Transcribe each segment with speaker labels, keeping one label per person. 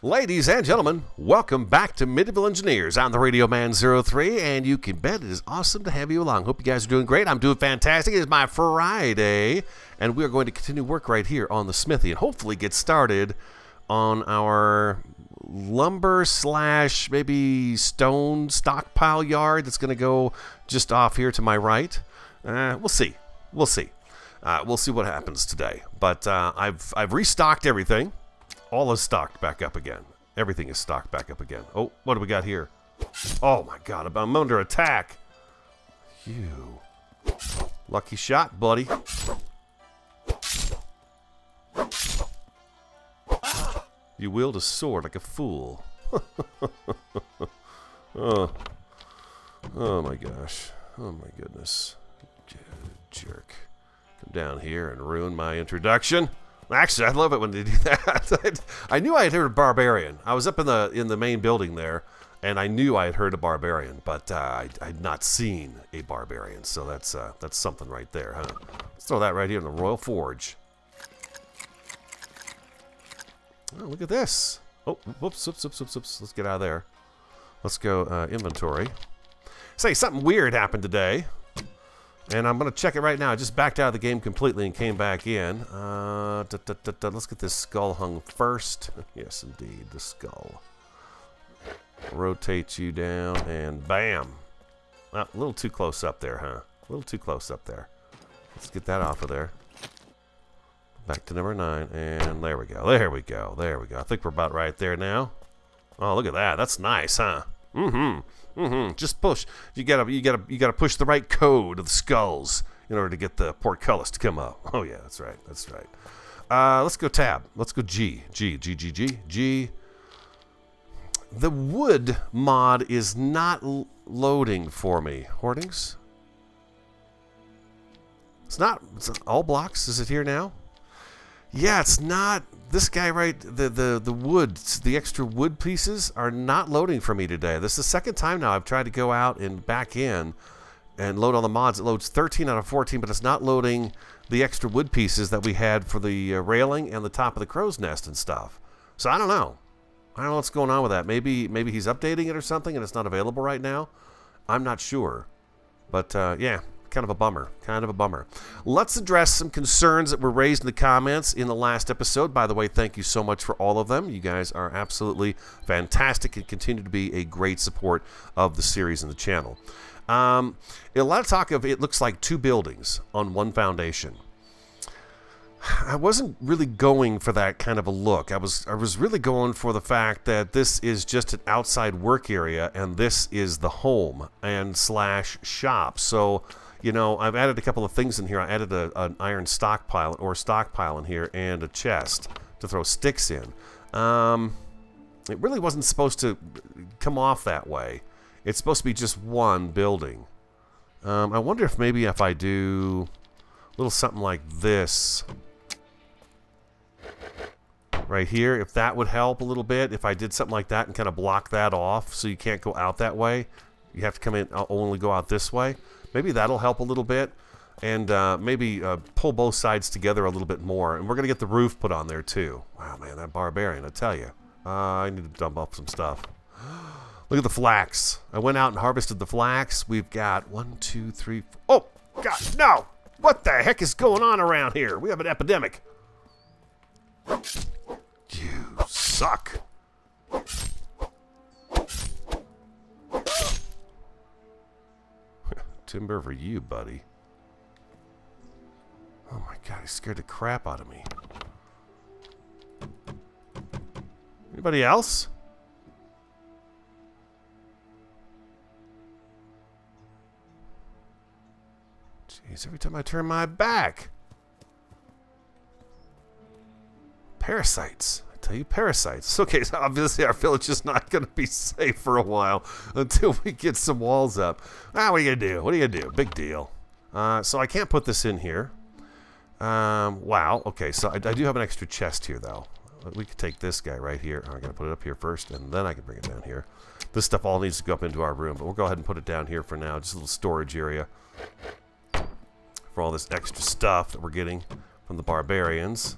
Speaker 1: Ladies and gentlemen, welcome back to Medieval Engineers. I'm the Radio Man 03, and you can bet it is awesome to have you along. Hope you guys are doing great. I'm doing fantastic. It is my Friday, and we are going to continue work right here on the Smithy and hopefully get started on our lumber / maybe stone stockpile yard that's going to go just off here to my right. We'll see. We'll see. We'll see what happens today. But I've restocked everything. All is stocked back up again. Everything is stocked back up again. Oh, what do we got here? Oh my God, I'm under attack. You. Lucky shot, buddy. You wield a sword like a fool. Oh my gosh. Oh my goodness. Jerk. Come down here and ruin my introduction. Actually, I love it when they do that. I knew I had heard a barbarian. I was up in the main building there, and I knew I had heard a barbarian, but I had not seen a barbarian. So that's something right there, huh? Let's throw that right here in the Royal Forge. Oh, look at this. Oh, whoops. Let's get out of there. Let's go inventory. Say, something weird happened today. And I'm going to check it right now. I just backed out of the game completely and came back in. Let's get this skull hung first. Yes, indeed, the skull. Rotate you down, and bam. A little too close up there, huh? A little too close up there. Let's get that off of there. Back to number 9, and there we go. There we go. There we go. I think we're about right there now. Oh, look at that. That's nice, huh? Just push. You gotta push the right code of the skulls in order to get the portcullis to come up. Oh yeah, that's right. That's right. Let's go tab. Let's go G. G. The wood mod is not loading for me. Hoardings. It's all blocks. Is it here now? Yeah, it's not. This guy right, the wood, the extra wood pieces are not loading for me today. This is the second time now I've tried to go out and back in and load all the mods. It loads 13 out of 14, but it's not loading the extra wood pieces that we had for the railing and the top of the crow's nest and stuff. So I don't know. I don't know what's going on with that. Maybe he's updating it or something and it's not available right now. I'm not sure. But yeah. Kind of a bummer. Kind of a bummer. Let's address some concerns that were raised in the comments in the last episode. By the way, thank you so much for all of them. You guys are absolutely fantastic and continue to be a great support of the series and the channel. A lot of talk of it looks like 2 buildings on one foundation. I wasn't really going for that kind of a look. I was really going for the fact that this is just an outside work area and this is the home and / shop. So, you know, I've added a couple of things in here. I added an iron stockpile or stockpile in here and a chest to throw sticks in. It really wasn't supposed to come off that way. It's supposed to be just one building. I wonder if maybe if I do a little something like this right here, if that would help a little bit. If I did something like that and kind of block that off so you can't go out that way. You have to come in, only go out this way. Maybe that'll help a little bit, and maybe pull both sides together a little bit more. And we're going to get the roof put on there, too. Wow, man, that barbarian, I tell you. I need to dump up some stuff. Look at the flax. I went out and harvested the flax. We've got 1, 2, 3, 4. Oh, God, no! What the heck is going on around here? We have an epidemic. You suck. Timber for you, buddy. Oh my God, he scared the crap out of me. Anybody else? Jeez, every time I turn my back. Parasites. I tell you, parasites. Okay, so obviously our village is not going to be safe for a while until we get some walls up. What are you going to do? What are you going to do? Big deal. So I can't put this in here. Wow. Okay, so I do have an extra chest here, though. We could take this guy right here. I'm going to put it up here first, and then I can bring it down here. This stuff all needs to go up into our room, but we'll go ahead and put it down here for now. Just a little storage area for all this extra stuff that we're getting from the barbarians.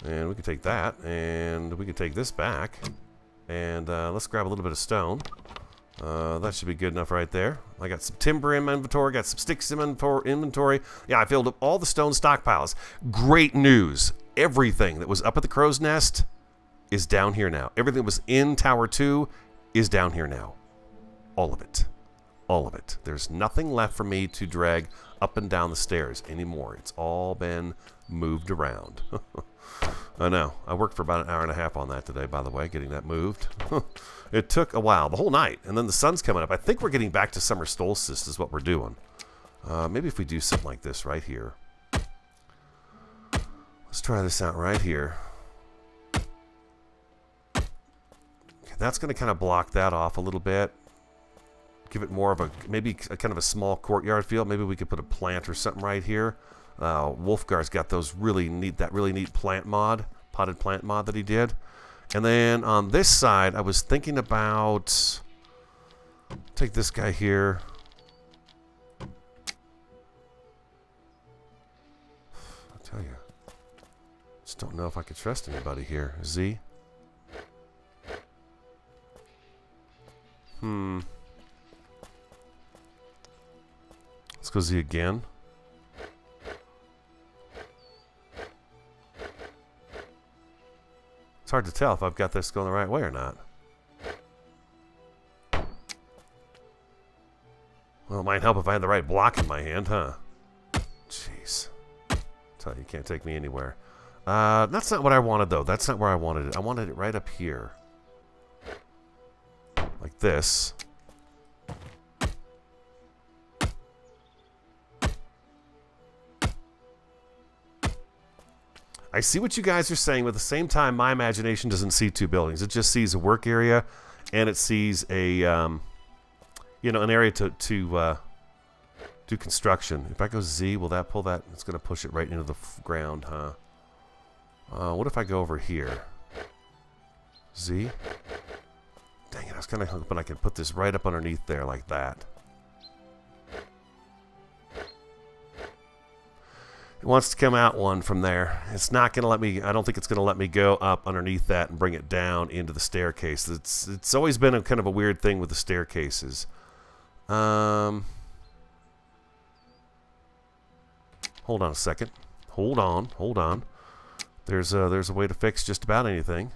Speaker 1: And we can take that, and we can take this back. And let's grab a little bit of stone. That should be good enough right there. I got some timber in my inventory, got some sticks in my inventory. Yeah, I filled up all the stone stockpiles. Great news. Everything that was up at the crow's nest is down here now. Everything that was in Tower 2 is down here now. All of it. All of it. There's nothing left for me to drag up and down the stairs anymore. It's all been moved around. I know. I worked for about an hour and a half on that today, by the way, getting that moved. It took a while, the whole night, and then the sun's coming up. I think we're getting back to summer solstice is what we're doing. Maybe if we do something like this right here. Let's try this out right here. Okay, that's going to kind of block that off a little bit. Give it more of a, maybe a kind of a small courtyard feel. Maybe we could put a plant or something right here. Wolfgar's got those really neat, plant mod, potted plant mod that he did. And then on this side, I was thinking about, take this guy here. I'll tell you, just don't know if I could trust anybody here. Z. Let's go Z again. It's hard to tell if I've got this going the right way or not. Well, it might help if I had the right block in my hand, huh? Jeez. Tell you, you can't take me anywhere. That's not what I wanted, though. That's not where I wanted it. I wanted it right up here. Like this. I see what you guys are saying, but at the same time, my imagination doesn't see two buildings. It just sees a work area, and it sees a, you know, an area to do construction. If I go Z, will that pull that? It's going to push it right into the ground, huh? What if I go over here? Z? Dang it, I was kind of hoping I could put this right up underneath there like that. It wants to come out one from there. It's not going to let me, I don't think it's going to let me go up underneath that and bring it down into the staircase. It's always been a kind of a weird thing with the staircases. Hold on a second. Hold on. There's a way to fix just about anything.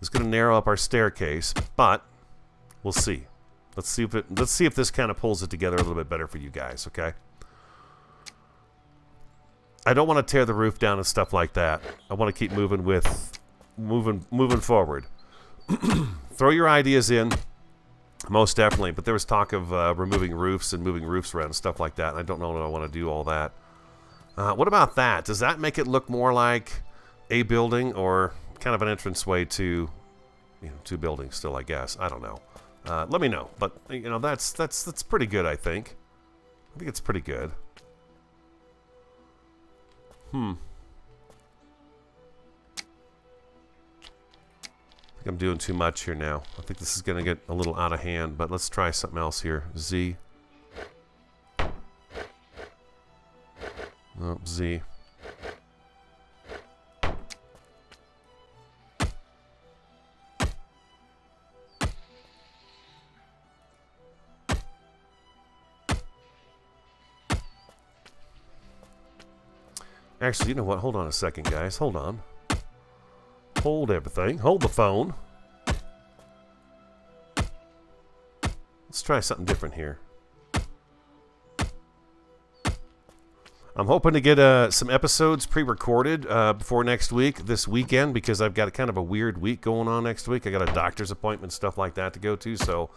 Speaker 1: It's going to narrow up our staircase, but we'll see. Let's see if this kind of pulls it together a little bit better for you guys, okay? I don't want to tear the roof down and stuff like that. I want to keep moving forward. Throw your ideas in, most definitely. But there was talk of removing roofs and moving roofs around and stuff like that. And I don't know if I want to do all that. What about that? Does that make it look more like a building or kind of an entranceway to, you know, two buildings still? I guess I don't know. Let me know, but you know that's pretty good. I think it's pretty good. I think I'm doing too much here now. I think this is gonna get a little out of hand, but let's try something else here. Z. Oh, Z. Actually, you know what? Hold on a second, guys. Hold on. Hold everything. Hold the phone. Let's try something different here. I'm hoping to get some episodes pre-recorded before next week, this weekend, because I've got kind of a weird week going on next week. I got a doctor's appointment, stuff like that to go to, so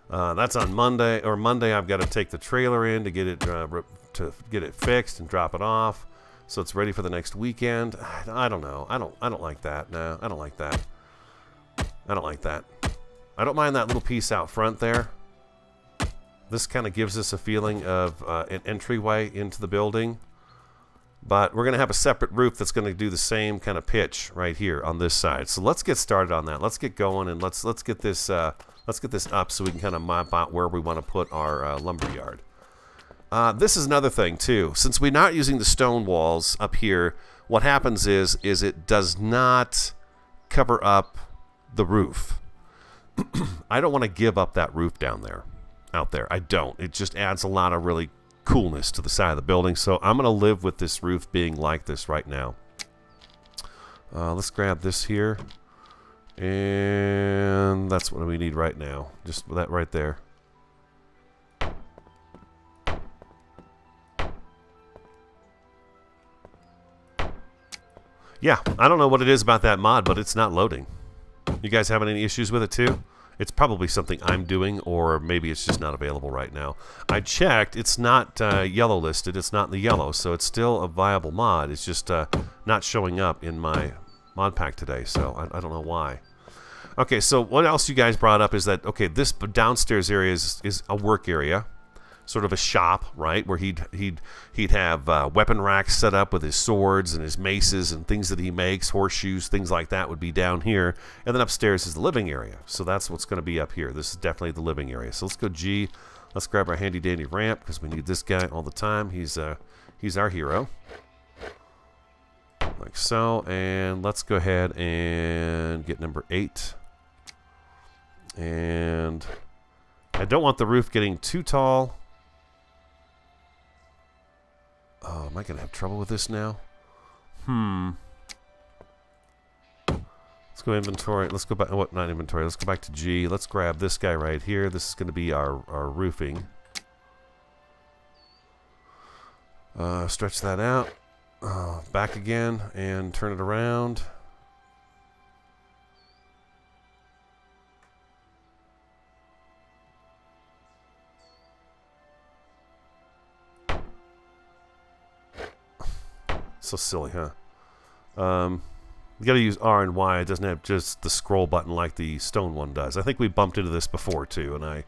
Speaker 1: that's on Monday. Or Monday, I've got to take the trailer in to get it fixed and drop it off. So it's ready for the next weekend. I don't know. I don't like that. No, I don't like that. I don't like that. I don't mind that little piece out front there. This kind of gives us a feeling of an entryway into the building. But we're going to have a separate roof that's going to do the same kind of pitch right here on this side. So let's get started on that. Let's get going and let's get this up so we can kind of map out where we want to put our lumber yard. This is another thing too. Since we're not using the stone walls up here, what happens is it does not cover up the roof. I don't want to give up that roof down there, out there. I don't. It just adds a lot of really coolness to the side of the building. So I'm going to live with this roof being like this right now. Let's grab this here. And that's what we need right now. Just that right there. Yeah, I don't know what it is about that mod, but it's not loading. You guys having any issues with it too? It's probably something I'm doing, or maybe it's just not available right now. I checked. It's not yellow listed. It's not in the yellow, so it's still a viable mod. It's just not showing up in my mod pack today, so I don't know why. Okay, so what else you guys brought up is that, okay, this downstairs area is a work area, sort of a shop, right, where he'd have weapon racks set up with his swords and his maces and things that he makes, horseshoes, things like that would be down here, and then upstairs is the living area. So that's what's going to be up here. This is definitely the living area. So let's go G. Let's grab our handy dandy ramp because we need this guy all the time. He's our hero. Like so, and let's go ahead and get number 8. And I don't want the roof getting too tall. Oh, am I going to have trouble with this now? Let's go inventory. Let's go back. What? Not inventory. Let's go back to G. Let's grab this guy right here. This is going to be our roofing. Stretch that out. Back again and turn it around. So silly, huh? You gotta use R and Y. It doesn't have just the scroll button like the stone one does. I think we bumped into this before too, and I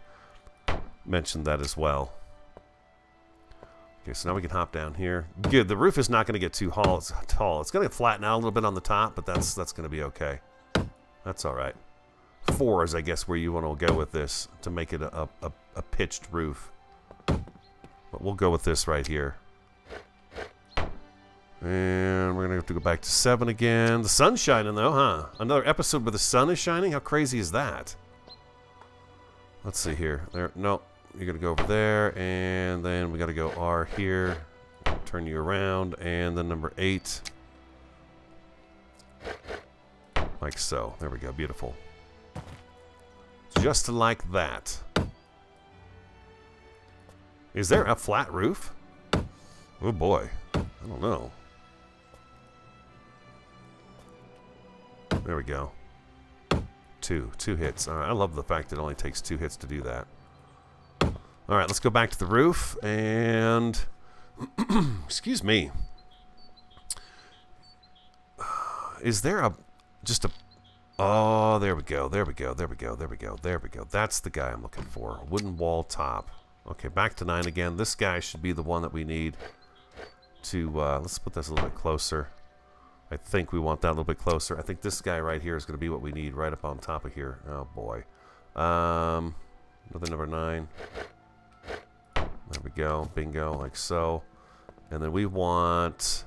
Speaker 1: mentioned that as well. Okay, so now we can hop down here. Good. The roof is not going to get too tall. It's going to flatten out a little bit on the top, but that's going to be okay. That's all right. 4 is, I guess, where you want to go with this to make it a pitched roof. But we'll go with this right here. And we're going to have to go back to 7 again. The sun's shining, though, huh? Another episode where the sun is shining? How crazy is that? Let's see here. There. No. You're going to go over there, and then we got to go R here. Turn you around, and then number 8. Like so. There we go. Beautiful. Just like that. Is there a flat roof? Oh, boy. I don't know. There we go. 2 hits. All right, I love the fact it only takes 2 hits to do that. All right, let's go back to the roof and excuse me. Is there just a oh, there we go. There we go. There we go. There we go. There we go. That's the guy I'm looking for. Wooden wall top. Okay, back to 9 again. This guy should be the one that we need to let's put this a little bit closer. I think we want that a little bit closer. I think this guy right here is going to be what we need right up on top of here. Oh boy. Another number 9. There we go. Bingo. Like so. And then we want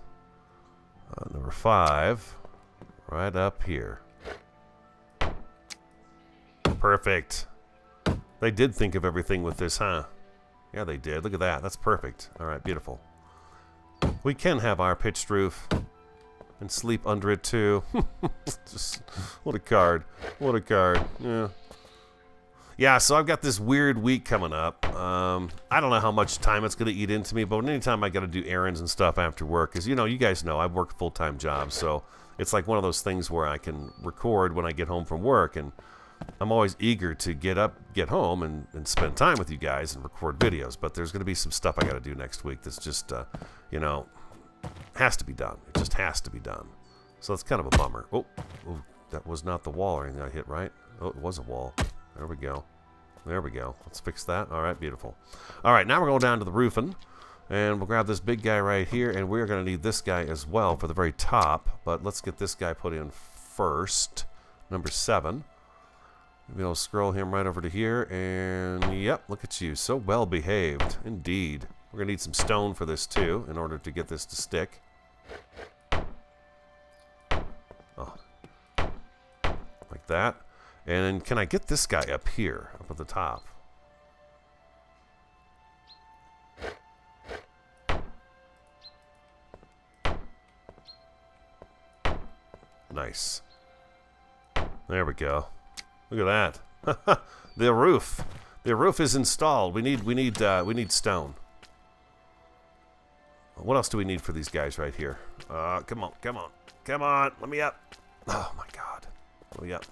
Speaker 1: number 5 right up here. Perfect. They did think of everything with this, huh? Yeah, they did. Look at that. That's perfect. All right, beautiful. We can have our pitched roof and sleep under it too. Just what a card. What a card. Yeah. Yeah, so I've got this weird week coming up. I don't know how much time it's going to eat into me, but anytime I got to do errands and stuff after work, because, you know, you guys know I work a full-time job, so it's like one of those things where I can record when I get home from work, and I'm always eager to get home, and spend time with you guys and record videos, but there's going to be some stuff I got to do next week that's just, you know, has to be done. It just has to be done. So it's kind of a bummer. Oh, that was not the wall or anything I hit, right? Oh, it was a wall. There we go. There we go. Let's fix that. All right, beautiful. All right, now we're going down to the roofing, and we'll grab this big guy right here, and we're going to need this guy as well for the very top, but let's get this guy put in first. Number 7. Maybe I'll scroll him right over to here, and yep, look at you. So well behaved. Indeed. We're going to need some stone for this too in order to get this to stick. Oh. Like that. And can I get this guy up here, up at the top? Nice. There we go. Look at that. The roof. The roof is installed. We need stone. What else do we need for these guys right here? Come on, come on, come on. Let me up. Oh my God. Let me up.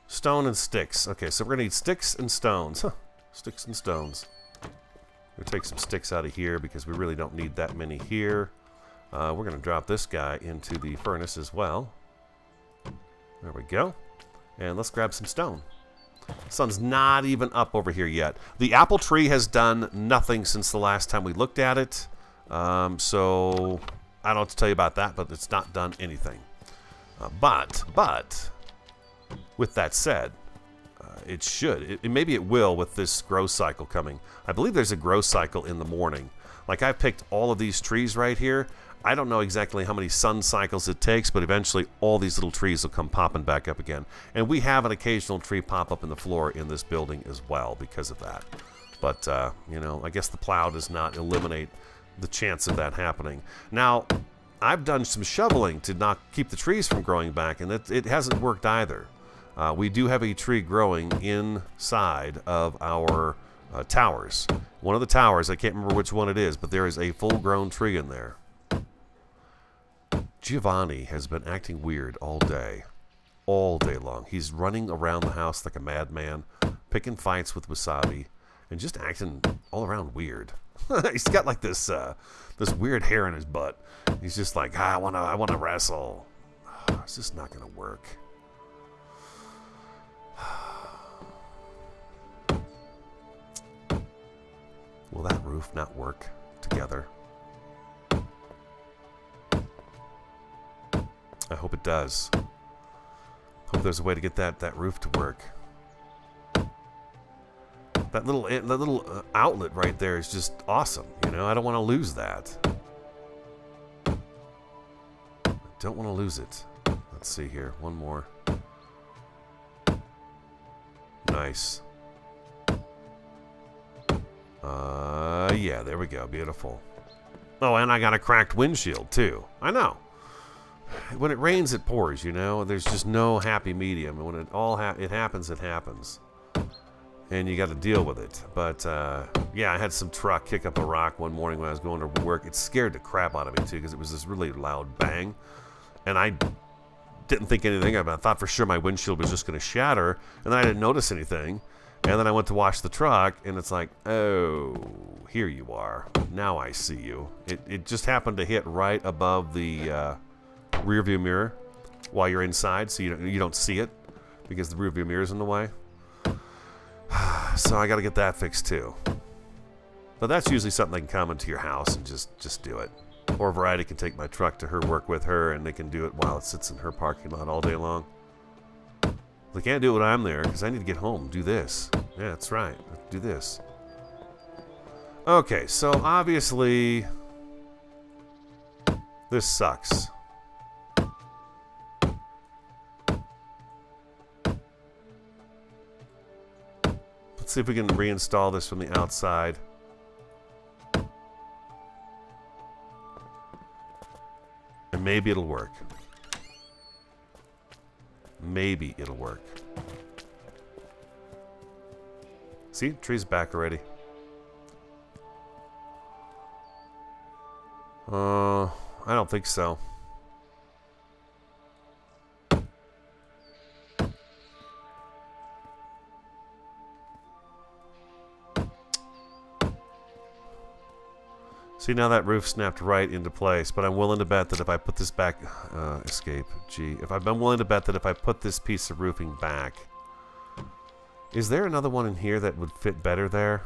Speaker 1: Stone and sticks. Okay, so we're gonna need sticks and stones. Sticks and stones. We'll take some sticks out of here because we really don't need that many here. We're gonna drop this guy into the furnace as well. There we go. And let's grab some stone. Sun's not even up over here yet. The apple tree has done nothing since the last time we looked at it. So I don't know what to tell you about that, but it's not done anything. But with that said, it should. Maybe it will with this grow cycle coming. I believe there's a grow cycle in the morning. Like I picked all of these trees right here. I don't know exactly how many sun cycles it takes, but eventually all these little trees will come popping back up again. And we have an occasional tree pop up in the floor in this building as well because of that. But, you know, I guess the plow does not eliminate the chance of that happening. Now, I've done some shoveling to not keep the trees from growing back, and it hasn't worked either. We do have a tree growing inside of our towers. One of the towers, I can't remember which one it is, but there is a full-grown tree in there. Giovanni has been acting weird all day long. He's running around the house like a madman, picking fights with Wasabi, and just acting all around weird. He's got like this weird hair in his butt. He's just like, I wanna wrestle. It's just not gonna work. Will that roof not work together? I hope it does. Hope there's a way to get that roof to work. That little outlet right there is just awesome. You know, I don't want to lose that. I don't want to lose it. Let's see here. One more. Nice. Yeah, there we go. Beautiful. Oh, and I got a cracked windshield too. I know. When it rains, it pours, you know. There's just no happy medium. And when it happens, it happens. And you got to deal with it. But, yeah, I had some truck kick up a rock one morning when I was going to work. It scared the crap out of me, too, because it was this really loud bang. And I didn't think anything of it. I thought for sure my windshield was just going to shatter. And then I didn't notice anything. And then I went to wash the truck, and it's like, oh, here you are. Now I see you. It just happened to hit right above the rear view mirror while you're inside, so you don't see it because the rear view mirror is in the way. So I got to get that fixed too. But that's usually something they can come into your house and just do it. Or Variety can take my truck to her work with her, and they can do it while it sits in her parking lot all day long. They can't do it when I'm there because I need to get home and do this. Yeah, that's right. Do this. Okay, so obviously this sucks. Let's see if we can reinstall this from the outside. And maybe it'll work. Maybe it'll work. See? Tree's back already. I don't think so. See, now that roof snapped right into place, but I'm willing to bet that if I put this back... escape. Gee. I'm willing to bet that if I put this piece of roofing back... Is there another one in here that would fit better there?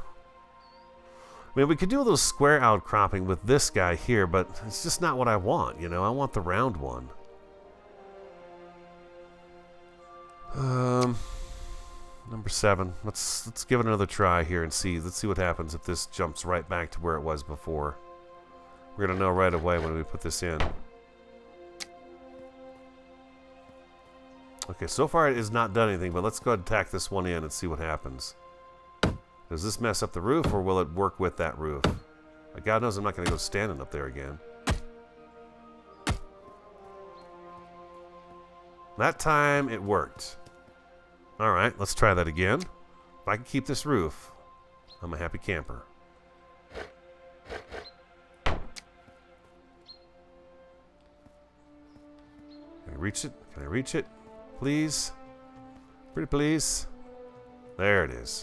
Speaker 1: I mean, we could do a little square outcropping with this guy here, but it's just not what I want, you know? I want the round one. Number 7. Let's give it another try here and see. Let's see what happens if this jumps right back to where it was before. We're gonna know right away when we put this in. Okay, so far it has not done anything, but let's go ahead and tack this one in and see what happens. Does this mess up the roof, or will it work with that roof? God knows I'm not gonna go standing up there again. That time it worked. Alright, let's try that again. If I can keep this roof, I'm a happy camper. Can I reach it? Can I reach it? Please? Pretty please? There it is.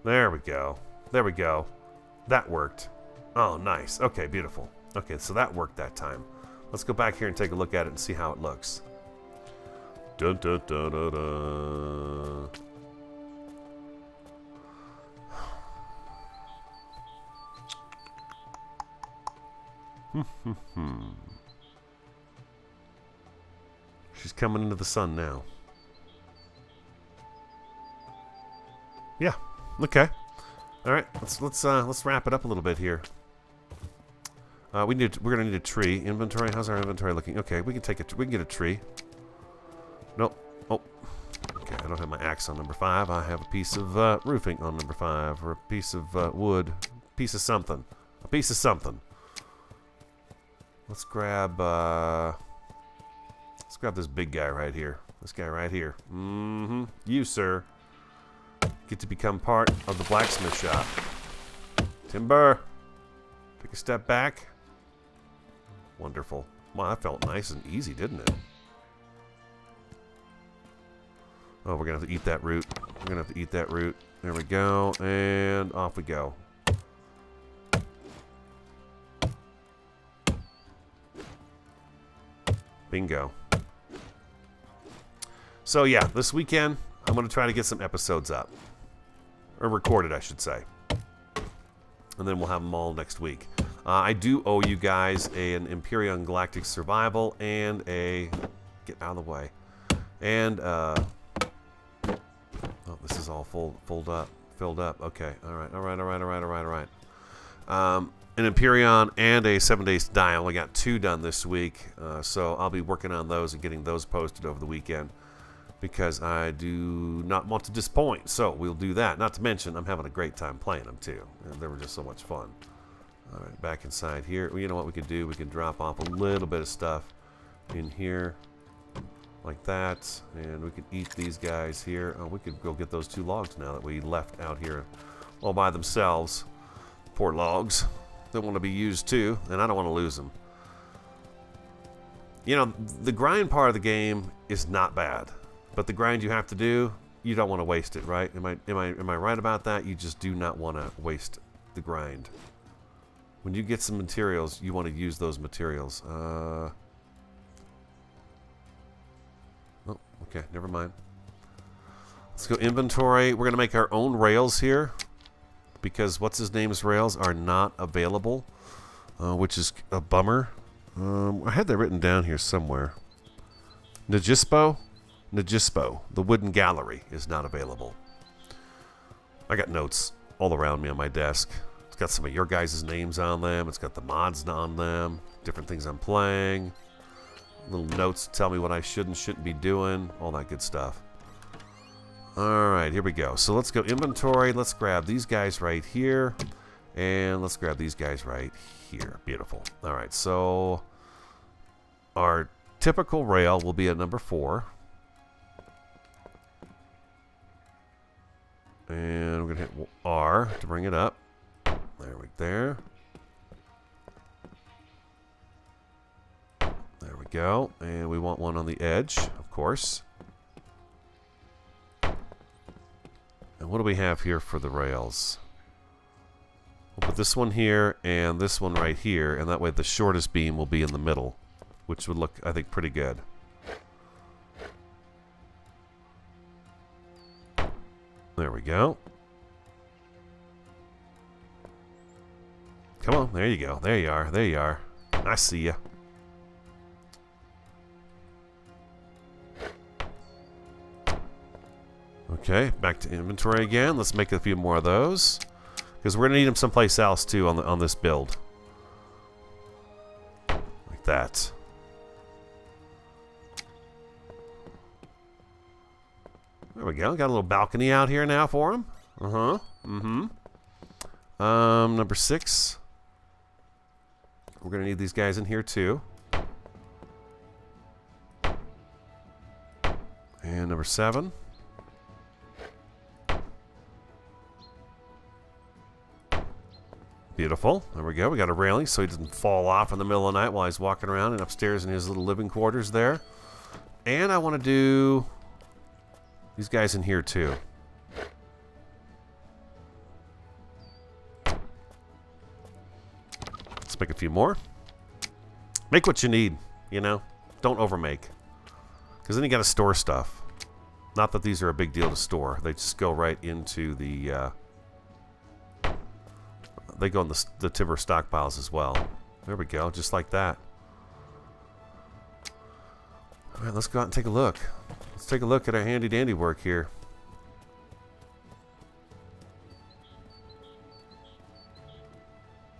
Speaker 1: There we go. There we go. That worked. Oh, nice. Okay, beautiful. Okay, so that worked that time. Let's go back here and take a look at it and see how it looks. Dun, dun, dun, dun, dun. She's coming into the sun now. Yeah. Okay. All right. Let's wrap it up a little bit here. We're gonna need a tree. Inventory. How's our inventory looking? Okay, we can take it. We can get a tree. Nope. Oh. Okay. I don't have my axe on number 5. I have a piece of roofing on number 5, or a piece of wood, piece of something, a piece of something. Let's grab this big guy right here. This guy right here. Mm-hmm. You, sir, get to become part of the blacksmith shop. Timber. Take a step back. Wonderful. Wow, that felt nice and easy, didn't it? Oh, we're gonna have to eat that root. We're gonna have to eat that root. There we go, and off we go. Bingo. So yeah, this weekend I'm going to try to get some episodes up. Or recorded, I should say. And then we'll have them all next week. I do owe you guys an Empyrean Galactic Survival and a... Get out of the way. And, oh, this is all filled up. Okay, alright. An Empyrean and a 7 Days to Die. I only got 2 done this week, so I'll be working on those and getting those posted over the weekend because I do not want to disappoint. So we'll do that. Not to mention, I'm having a great time playing them too. And they were just so much fun. All right, back inside here. Well, you know what we could do? We can drop off a little bit of stuff in here like that, and we could eat these guys here. Oh, we could go get those 2 logs now that we left out here all by themselves. Poor logs. They want to be used too, and I don't want to lose them. You know, the grind part of the game is not bad, but the grind you have to do, you don't want to waste it, right? Am I right about that? You just do not want to waste the grind. When you get some materials, you want to use those materials. Oh, okay, never mind. Let's go inventory. We're gonna make our own rails here, because what's his name's rails are not available, which is a bummer. I had that written down here somewhere. Nagispo, the wooden gallery is not available. I got notes all around me on my desk. It's got some of your guys' names on them. It's got the mods on them, different things I'm playing, little notes to tell me what I should and shouldn't be doing, all that good stuff. Alright, here we go. So let's go inventory. Let's grab these guys right here. And let's grab these guys right here. Beautiful. Alright, so our typical rail will be at number 4. And we're going to hit R to bring it up. There. There we go. And we want one on the edge, of course. And what do we have here for the rails? We'll put this one here and this one right here, and that way the shortest beam will be in the middle, which would look, I think, pretty good. There we go. Come on. There you go. There you are. There you are. I see you. Okay, back to inventory again. Let's make a few more of those, because we're gonna need them someplace else too on this build. Like that. There we go. Got a little balcony out here now for him. Number 6. We're gonna need these guys in here too. And number 7. Beautiful. There we go. We got a railing so he doesn't fall off in the middle of the night while he's walking around and upstairs in his little living quarters there. And I want to do these guys in here too. Let's make a few more. Make what you need, you know. Don't overmake. Because then you got to store stuff. Not that these are a big deal to store. They just go right into the... they go in the timber stockpiles as well. There we go, just like that. Alright, let's go out and take a look. Let's take a look at our handy dandy work here.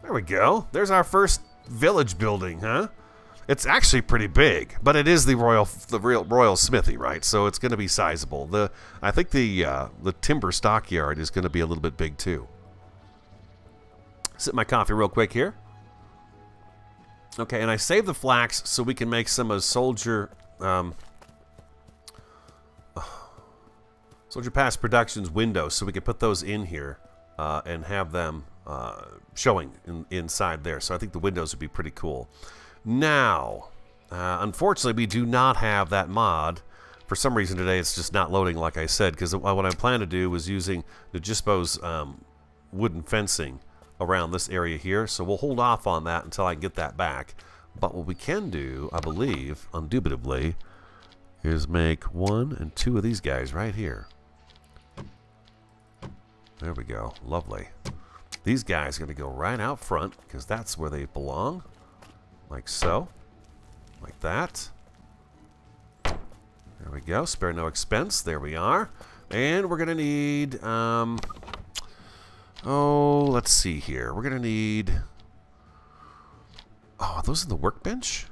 Speaker 1: There we go. There's our first village building, huh? It's actually pretty big, but it is the Royal Smithy, right? So it's going to be sizable. I think the timber stockyard is going to be a little bit big too. Sip my coffee real quick here. Okay, and I saved the flax so we can make some of Soldier Pass Productions windows, so we can put those in here and have them showing inside there. So I think the windows would be pretty cool. Now, unfortunately, we do not have that mod. For some reason today, it's just not loading, like I said, because what I plan to do was using the Jispo's wooden fencing around this area here. So we'll hold off on that until I get that back. But what we can do, I believe, indubitably, is make 1 and 2 of these guys right here. There we go. Lovely. These guys are going to go right out front because that's where they belong. Like so. Like that. There we go. Spare no expense. There we are. And we're going to need... oh, let's see here. We're going to need... Oh, are those in the workbench?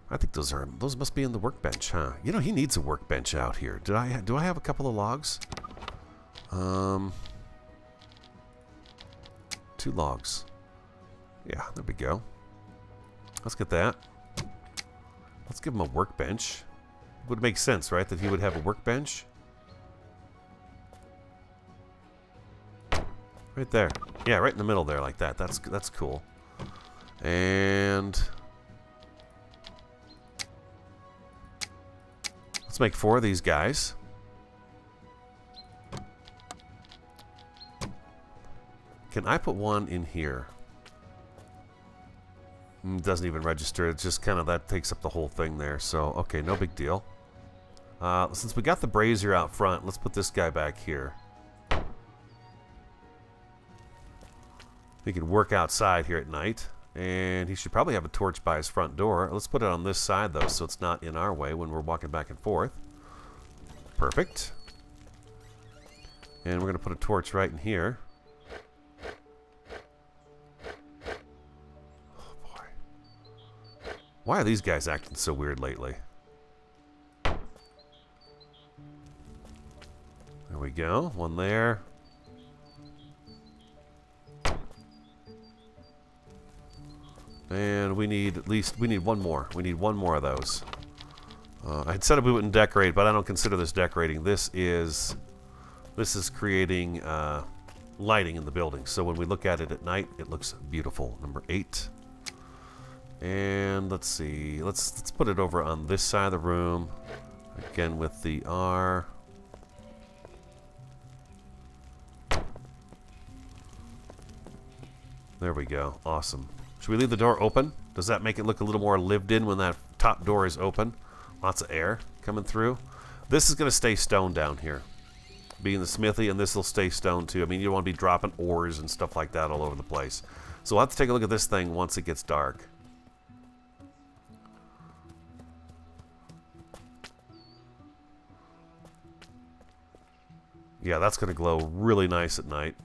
Speaker 1: I think those must be in the workbench, huh? You know, he needs a workbench out here. Do I have a couple of logs? 2 logs. Yeah, there we go. Let's get that. Let's give him a workbench. It would make sense, right, that he would have a workbench? Right there. Yeah, right in the middle there like that. That's cool. And let's make 4 of these guys. Can I put 1 in here? Doesn't even register. It's just kind of, that takes up the whole thing there. So, okay, no big deal. Since we got the brazier out front, let's put this guy back here. He can work outside here at night. And he should probably have a torch by his front door. Let's put it on this side, though, so it's not in our way when we're walking back and forth. Perfect. And we're going to put a torch right in here. Oh, boy. Why are these guys acting so weird lately? There we go. 1 there. And we need we need 1 more. We need 1 more of those. I had said we wouldn't decorate, but I don't consider this decorating. This is creating lighting in the building. So when we look at it at night, it looks beautiful. Number 8. And let's see. Let's put it over on this side of the room. Again with the R. There we go. Awesome. Should we leave the door open? Does that make it look a little more lived in when that top door is open? Lots of air coming through. This is going to stay stone down here. being the smithy, and this will stay stone too. I mean, you don't want to be dropping ores and stuff like that all over the place. So we'll have to take a look at this thing once it gets dark. Yeah, that's going to glow really nice at night.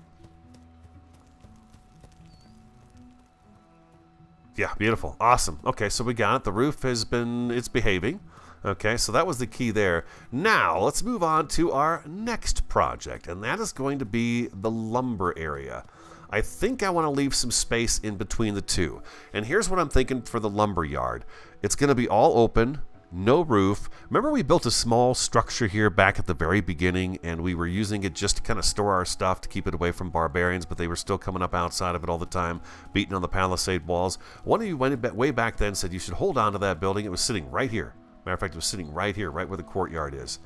Speaker 1: Yeah, beautiful. Awesome. Okay, so we got it. The roof it's behaving. Okay, so that was the key there. Now, let's move on to our next project, and that is going to be the lumber area. I think I want to leave some space in between the two. And here's what I'm thinking for the lumber yard. It's going to be all open, no roof. Remember we built a small structure here back at the very beginning, and we were using it just to kind of store our stuff to keep it away from barbarians, but they were still coming up outside of it all the time, beating on the Palisade Walls. One of you went way back then and said you should hold on to that building. It was sitting right here. Matter of fact, it was sitting right here, right where the courtyard is.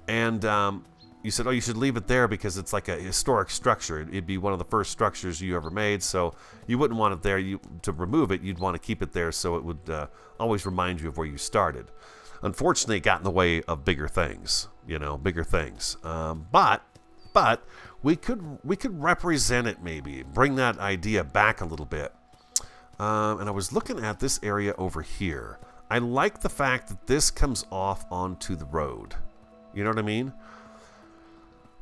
Speaker 1: And you said, oh, you should leave it there because it's like a historic structure. It'd be one of the first structures you ever made, so you wouldn't want it there. To remove it, you'd want to keep it there so it would always remind you of where you started. Unfortunately, it got in the way of bigger things, you know, bigger things. But we could represent it maybe, bring that idea back a little bit. And I was looking at this area over here. I like the fact that this comes off onto the road. You know what I mean?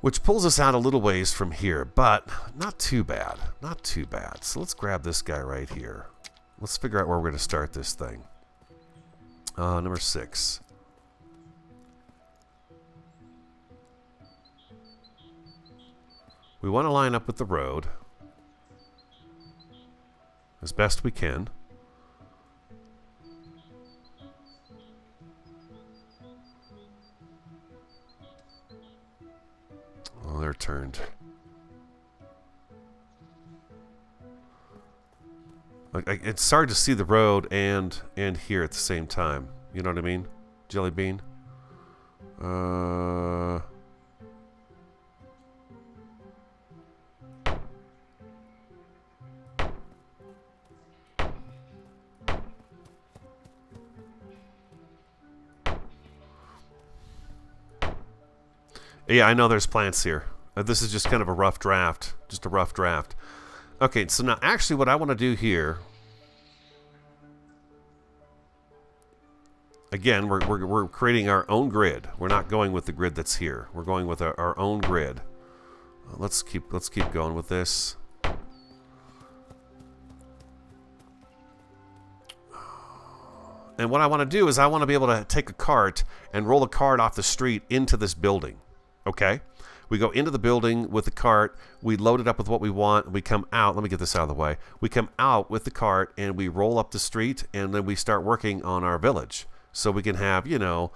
Speaker 1: Which pulls us out a little ways from here, but not too bad. Not too bad. So let's grab this guy right here. Let's figure out where we're going to start this thing. Number 6. We want to line up with the road as best we can. Oh, they're turned. Like, it's hard to see the road and here at the same time. You know what I mean? Jelly bean. Yeah, I know there's plants here. This is just kind of a rough draft. Just a rough draft. Okay, so now actually what I want to do here... Again, we're creating our own grid. We're not going with the grid that's here. We're going with our own grid. Let's keep going with this. And what I want to do is I want to be able to take a cart and roll a cart off the street into this building. Okay? We go into the building with the cart, we load it up with what we want, and we come out. Let me get this out of the way. We come out with the cart and we roll up the street, and then we start working on our village. So we can have, you know,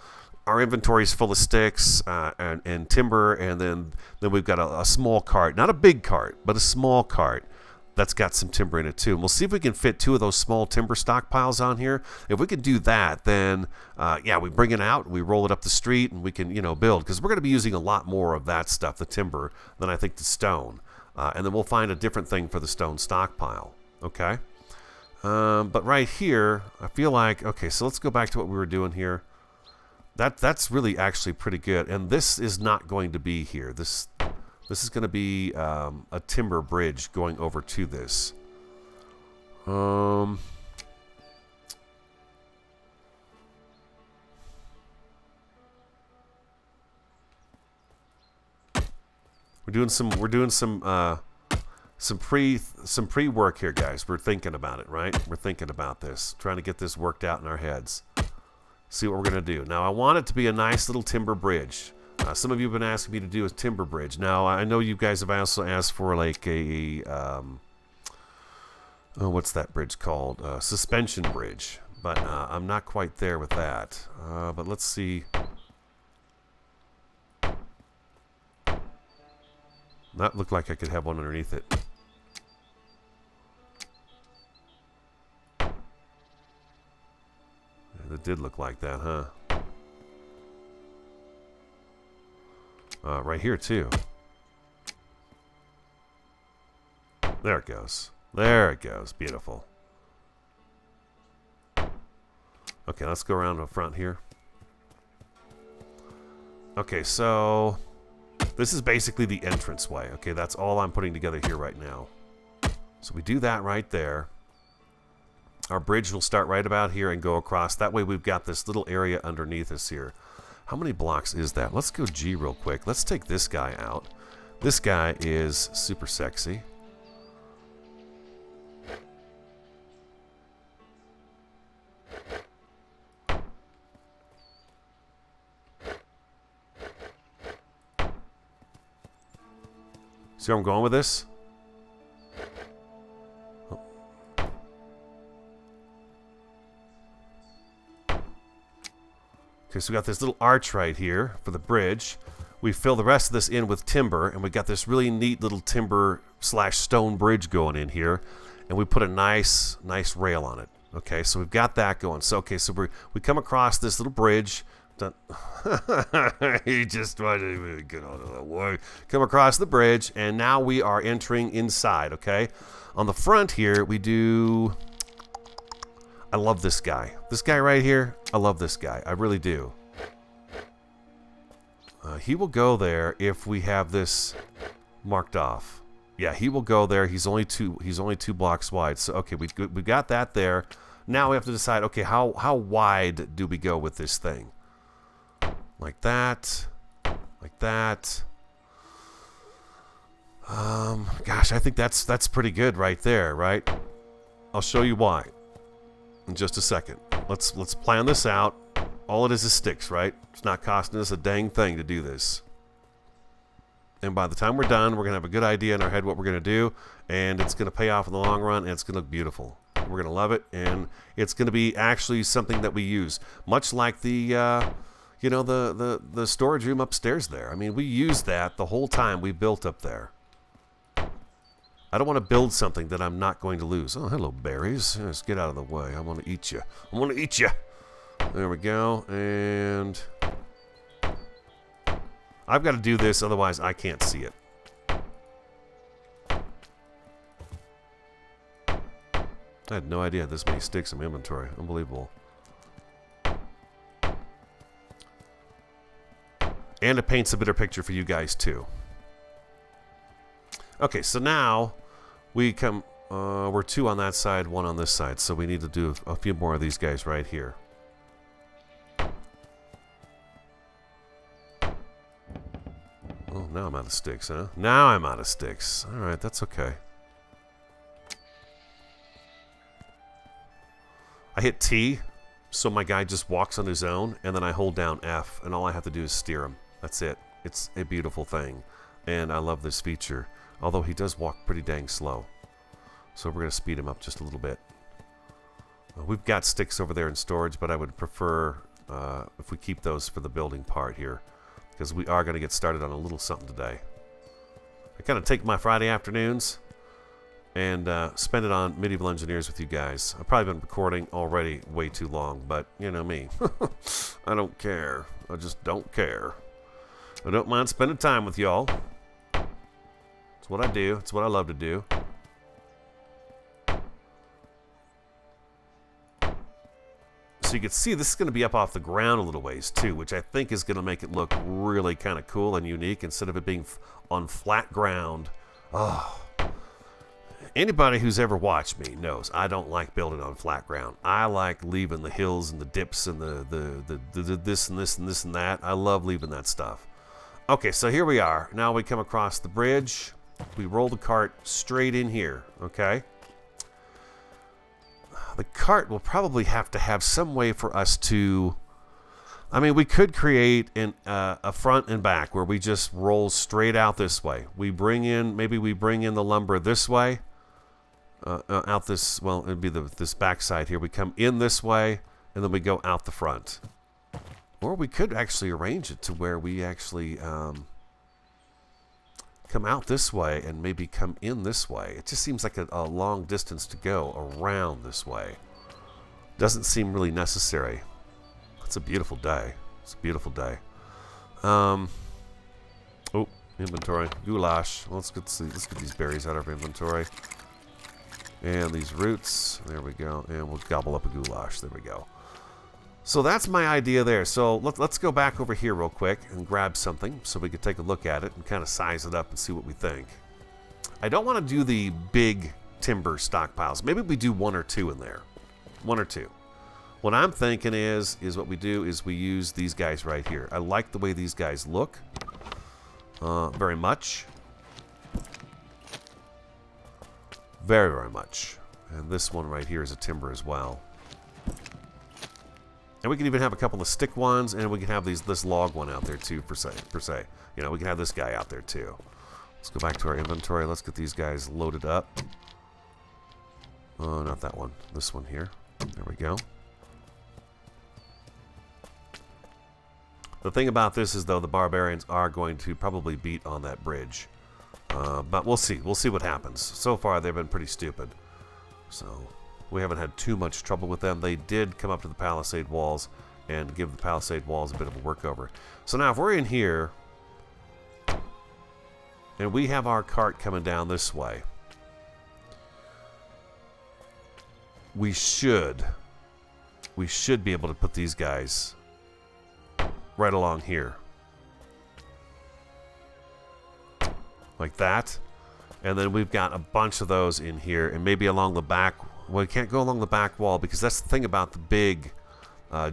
Speaker 1: our inventory's full of sticks and timber, and then we've got a small cart. Not a big cart, but a small cart that's got some timber in it too. And we'll see if we can fit 2 of those small timber stockpiles on here. If we can do that, then yeah, we bring it out, we roll it up the street, and we can, you know, build. Because we're going to be using a lot more of that stuff, the timber, than I think the stone. And then we'll find a different thing for the stone stockpile. Okay? But right here, I feel like, okay, so let's go back to what we were doing here. That's really actually pretty good. And this is not going to be here. This is going to be a timber bridge going over to this. We're doing some pre-work here, guys. We're thinking about it, right? We're thinking about this, trying to get this worked out in our heads. See what we're going to do. Now, I want it to be a nice little timber bridge. Some of you have been asking me to do a timber bridge. Now, I know you guys have also asked for like a, oh, what's that bridge called? Suspension bridge. But I'm not quite there with that. But let's see. That looked like I could have one underneath it. It did look like that, huh? Right here, too. There it goes. There it goes. Beautiful. Okay, let's go around the front here. Okay, so This is basically the entranceway. Okay, that's all I'm putting together here right now. So we do that right there. Our bridge will start right about here and go across. That way we've got this little area underneath us here. How many blocks is that? Let's go G real quick. Let's take this guy out. This guy is super sexy. See where I'm going with this? Oh. Okay, so we got this little arch right here for the bridge. We fill the rest of this in with timber, and we got this really neat little timber / stone bridge going in here, and we put a nice rail on it. Okay, so we've got that going. So okay, so we come across this little bridge. He just wanted to get out of the way. Come across the bridge, and now we are entering inside. Okay, on the front here we do. I love this guy. This guy right here. I love this guy. I really do. He will go there if we have this marked off. Yeah, he will go there. He's only two blocks wide. So okay, we got that there. Now we have to decide. Okay, how wide do we go with this thing? Like that, like that. Gosh, I think that's pretty good right there, right? I'll show you why in just a second. Let's plan this out. All it is sticks, right? It's not costing us a dang thing to do this. And by the time we're done, we're gonna have a good idea in our head what we're gonna do, and it's gonna pay off in the long run, and it's gonna look beautiful. We're gonna love it, and it's gonna be actually something that we use, much like the. You know, the storage room upstairs there. I mean, we used that the whole time we built up there. I don't want to build something that I'm not going to lose. Oh, hello, berries. Just get out of the way. I want to eat you. I want to eat you. There we go. And I've got to do this, otherwise I can't see it. I had no idea this many sticks in my inventory. Unbelievable. And it paints a better picture for you guys too. Okay, so now we come. We're 2 on that side, 1 on this side, so we need to do a few more of these guys right here. Oh, now I'm out of sticks, huh? Now I'm out of sticks. All right, that's okay. I hit T, so my guy just walks on his own, and then I hold down F, and all I have to do is steer him. That's it. It's a beautiful thing, and I love this feature, although he does walk pretty dang slow. So we're going to speed him up just a little bit. We've got sticks over there in storage, but I would prefer if we keep those for the building part here, because we are going to get started on a little something today. I kind of take my Friday afternoons and spend it on Medieval Engineers with you guys. I've probably been recording already way too long, but you know me. I don't care. I just don't care. I don't mind spending time with y'all. It's what I do. It's what I love to do. So you can see this is going to be up off the ground a little ways too, which I think is going to make it look really kind of cool and unique instead of it being on flat ground. Oh. Anybody who's ever watched me knows I don't like building on flat ground. I like leaving the hills and the dips and the this and this and this and that. I love leaving that stuff. Okay, so here we are. Now we come across the bridge. We roll the cart straight in here, okay? The cart will probably have to have some way for us to... I mean, we could create a front and back where we just roll straight out this way. We bring in, maybe we bring in the lumber this way. Out this, well, it'd be this back side here. We come in this way, and then we go out the front. Or we could actually arrange it to where we actually come out this way and maybe come in this way. It just seems like a long distance to go around this way. Doesn't seem really necessary. It's a beautiful day. It's a beautiful day. Oh, inventory. Goulash. Well, let's get these berries out of our inventory. And these roots. There we go. And we'll gobble up a goulash. There we go. So that's my idea there. So let's go back over here real quick and grab something so we can take a look at it and kind of size it up and see what we think. I don't want to do the big timber stockpiles. Maybe we do 1 or 2 in there. 1 or 2. What I'm thinking is what we do is we use these guys right here. I like the way these guys look very much. Very, very much. And this one right here is a timber as well. And we can even have a couple of stick ones, and we can have this log one out there too, per se. You know, we can have this guy out there too. Let's go back to our inventory. Let's get these guys loaded up. Oh, not that one. This one here. There we go. The thing about this is, though, the barbarians are going to probably beat on that bridge. But we'll see. We'll see what happens. So far, they've been pretty stupid. So we haven't had too much trouble with them. They did come up to the Palisade Walls and give the Palisade Walls a bit of a workover. So now if we're in here and we have our cart coming down this way, we should be able to put these guys right along here. Like that. And then we've got a bunch of those in here, and maybe along the back. Well, we can't go along the back wall because that's the thing about the big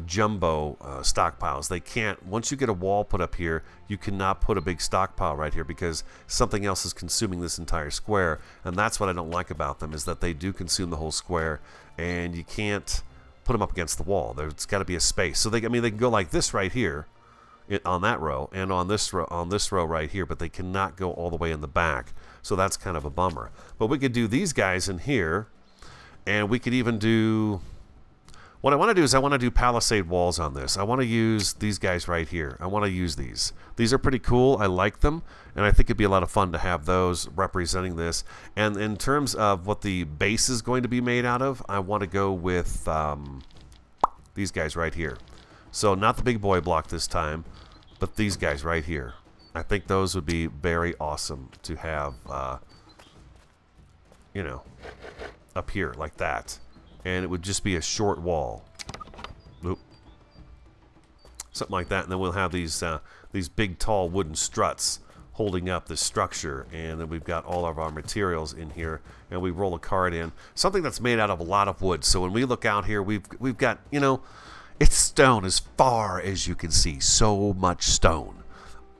Speaker 1: jumbo stockpiles. They can't, once you get a wall put up here, you cannot put a big stockpile right here because something else is consuming this entire square. And that's what I don't like about them, is that they do consume the whole square, and you can't put them up against the wall. There's got to be a space. So they, I mean, they can go like this right here on that row, and on this row right here, but they cannot go all the way in the back. So that's kind of a bummer. But we could do these guys in here, and we could even do, what I want to do is I want to do Palisade Walls on this. I want to use these guys right here. I want to use these. These are pretty cool. I like them, and I think it'd be a lot of fun to have those representing this. And in terms of what the base is going to be made out of, I want to go with these guys right here. So not the big boy block this time, but these guys right here. I think those would be very awesome to have, you know, up here like that. And it would just be a short wall. Oop. Something like that. And then we'll have these big, tall wooden struts holding up this structure. And then we've got all of our materials in here. And we roll a cart in. Something that's made out of a lot of wood. So when we look out here, we've got, you know, it's stone as far as you can see. So much stone.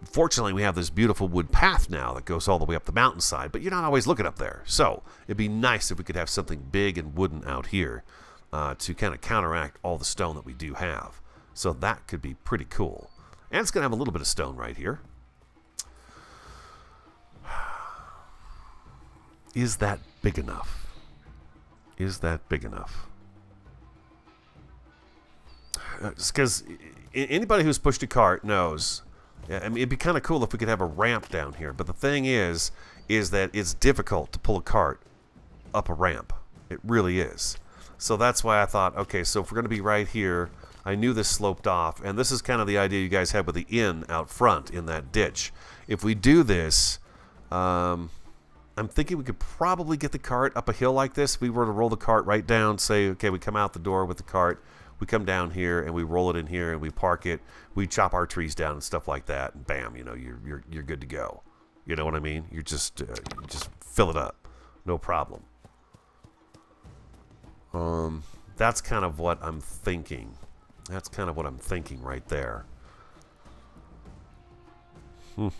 Speaker 1: Fortunately, we have this beautiful wood path now that goes all the way up the mountainside, but you're not always looking up there. So it'd be nice if we could have something big and wooden out here to kind of counteract all the stone that we do have. So that could be pretty cool. And it's going to have a little bit of stone right here. Is that big enough? Is that big enough? Because anybody who's pushed a cart knows. I mean, it'd be kind of cool if we could have a ramp down here. But the thing is that it's difficult to pull a cart up a ramp. It really is. So that's why I thought, okay, so if we're going to be right here, I knew this sloped off. And this is kind of the idea you guys had with the inn out front in that ditch. If we do this, I'm thinking we could probably get the cart up a hill like this. If we were to roll the cart right down, say, okay, we come out the door with the cart. We come down here and we roll it in here and we park it. We chop our trees down and stuff like that, and bam, you know, you're good to go. You know what I mean? You just fill it up, no problem. That's kind of what I'm thinking. That's kind of what I'm thinking right there. Can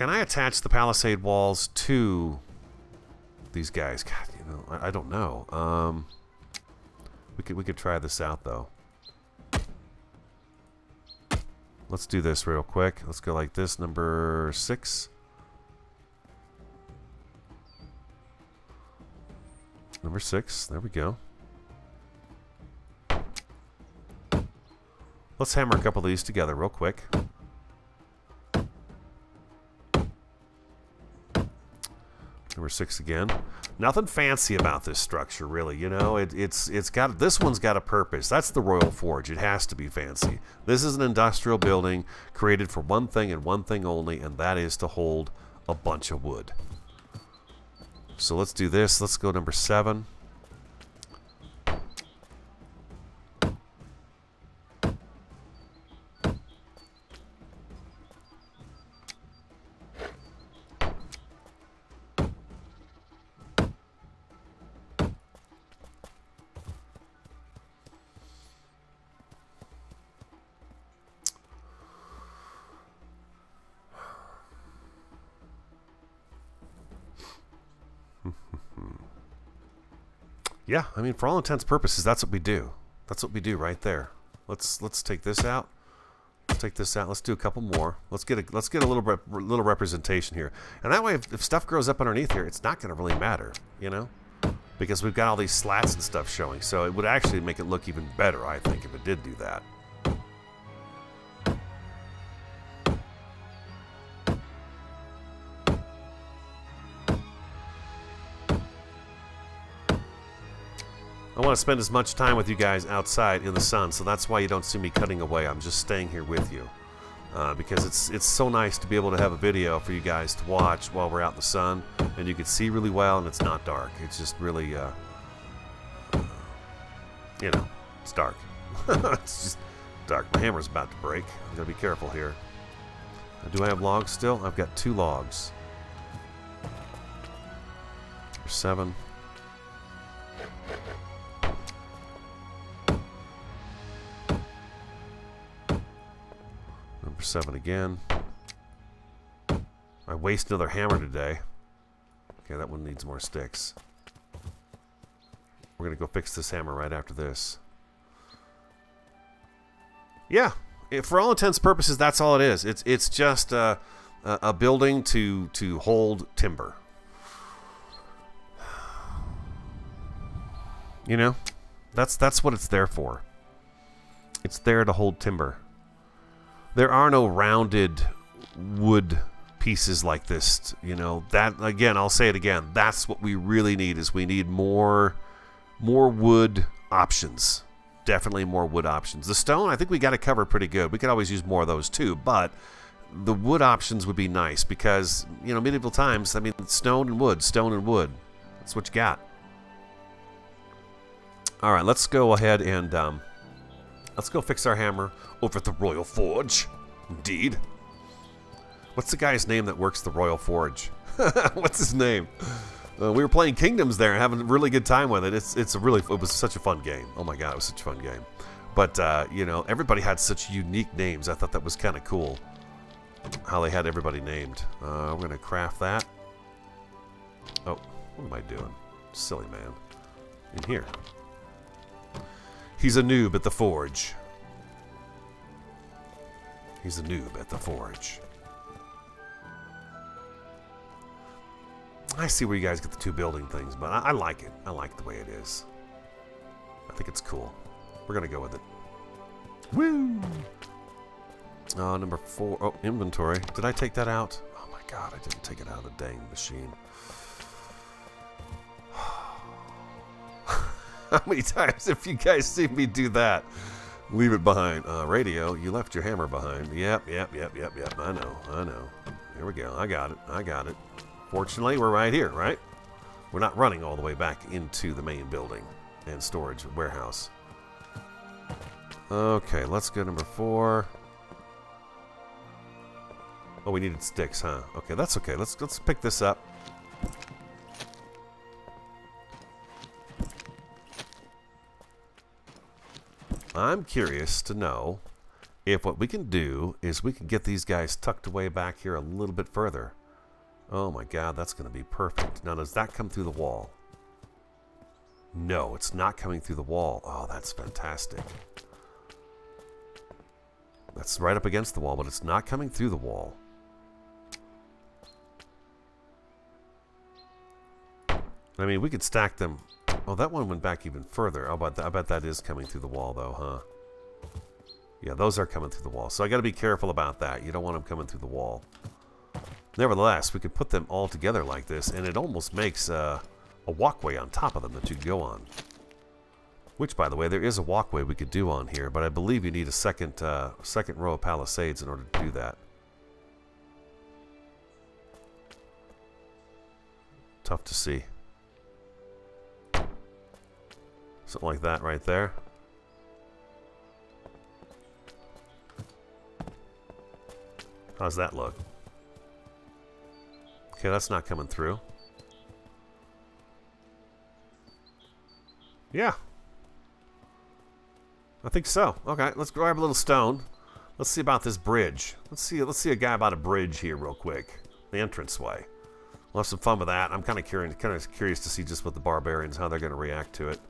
Speaker 1: I attach the Palisade Walls to these guys? God, you know, I don't know. We could try this out though. Let's do this real quick. Let's go like this. Number 6. Number 6. There we go. Let's hammer a couple of these together real quick. Number 6 again. Nothing fancy about this structure, really. You know, it's got, this one's got a purpose. That's the Royal Forge. It has to be fancy. This is an industrial building created for one thing and one thing only, and that is to hold a bunch of wood. So let's do this. Let's go number 7. Yeah, I mean, for all intents and purposes, that's what we do. That's what we do right there. Let's take this out. Let's take this out. Let's do a couple more. Let's get a little representation here. And that way, if stuff grows up underneath here, it's not going to really matter, you know, because we've got all these slats and stuff showing. So it would actually make it look even better, I think, if it did do that. I want to spend as much time with you guys outside in the sun, so that's why you don't see me cutting away. I'm just staying here with you. Because it's so nice to be able to have a video for you guys to watch while we're out in the sun, and you can see really well, and it's not dark. It's just really, you know, it's dark. It's just dark. My hammer's about to break. I'm going to be careful here. Do I have logs still? I've got 2 logs. There's 7. Number 7 again. I waste another hammer today. Okay, that one needs more sticks. We're gonna go fix this hammer right after this. Yeah, for all intents and purposes, that's all it is. It's just a building to hold timber. You know, that's what it's there for. It's there to hold timber. There are no rounded wood pieces like this, you know. That, again, I'll say it again, that's what we really need, is we need more wood options. Definitely more wood options. The stone, I think we got it covered pretty good. We could always use more of those too, but the wood options would be nice because, you know, medieval times, I mean, stone and wood, that's what you got. All right, let's go ahead and let's go fix our hammer over at the Royal Forge. Indeed. What's the guy's name that works the Royal Forge? What's his name? We were playing Kingdoms there and having a really good time with it. It was such a fun game. Oh my god, it was such a fun game. But you know, everybody had such unique names. I thought that was kind of cool how they had everybody named. We're gonna craft that. Oh, what am I doing? Silly man. In here. He's a noob at the forge. He's a noob at the forge. I see where you guys get the 2 building things, but I like it. I like the way it is. I think it's cool. We're going to go with it. Woo! Number 4. Oh, inventory. Did I take that out? Oh my god, I didn't take it out of the dang machine. How many times have you guys seen me do that? Leave it behind. Radio, you left your hammer behind. Yep. I know. Here we go. I got it. Fortunately, we're right here, right? We're not running all the way back into the main building and storage warehouse. Okay, let's go number 4. Oh, we needed sticks, huh? Okay, that's okay. Let's pick this up. I'm curious to know if what we can do is we can get these guys tucked away back here a little bit further. Oh my god, that's going to be perfect. Now, does that come through the wall? No, it's not coming through the wall. Oh, that's fantastic. That's right up against the wall, but it's not coming through the wall. I mean, we could stack them. Oh, that one went back even further. I bet that is coming through the wall, though, huh? Yeah, those are coming through the wall. So I got to be careful about that. You don't want them coming through the wall. Nevertheless, we could put them all together like this, and it almost makes a walkway on top of them that you go on. Which, by the way, there is a walkway we could do on here, but I believe you need a second row of palisades in order to do that. Tough to see. Something like that right there. How's that look? Okay, that's not coming through. Yeah. I think so. Okay, let's grab a little stone. Let's see about this bridge. Let's see a guy about a bridge here real quick. The entranceway. We'll have some fun with that. I'm kind of curious to see just what the barbarians, how they're going to react to it.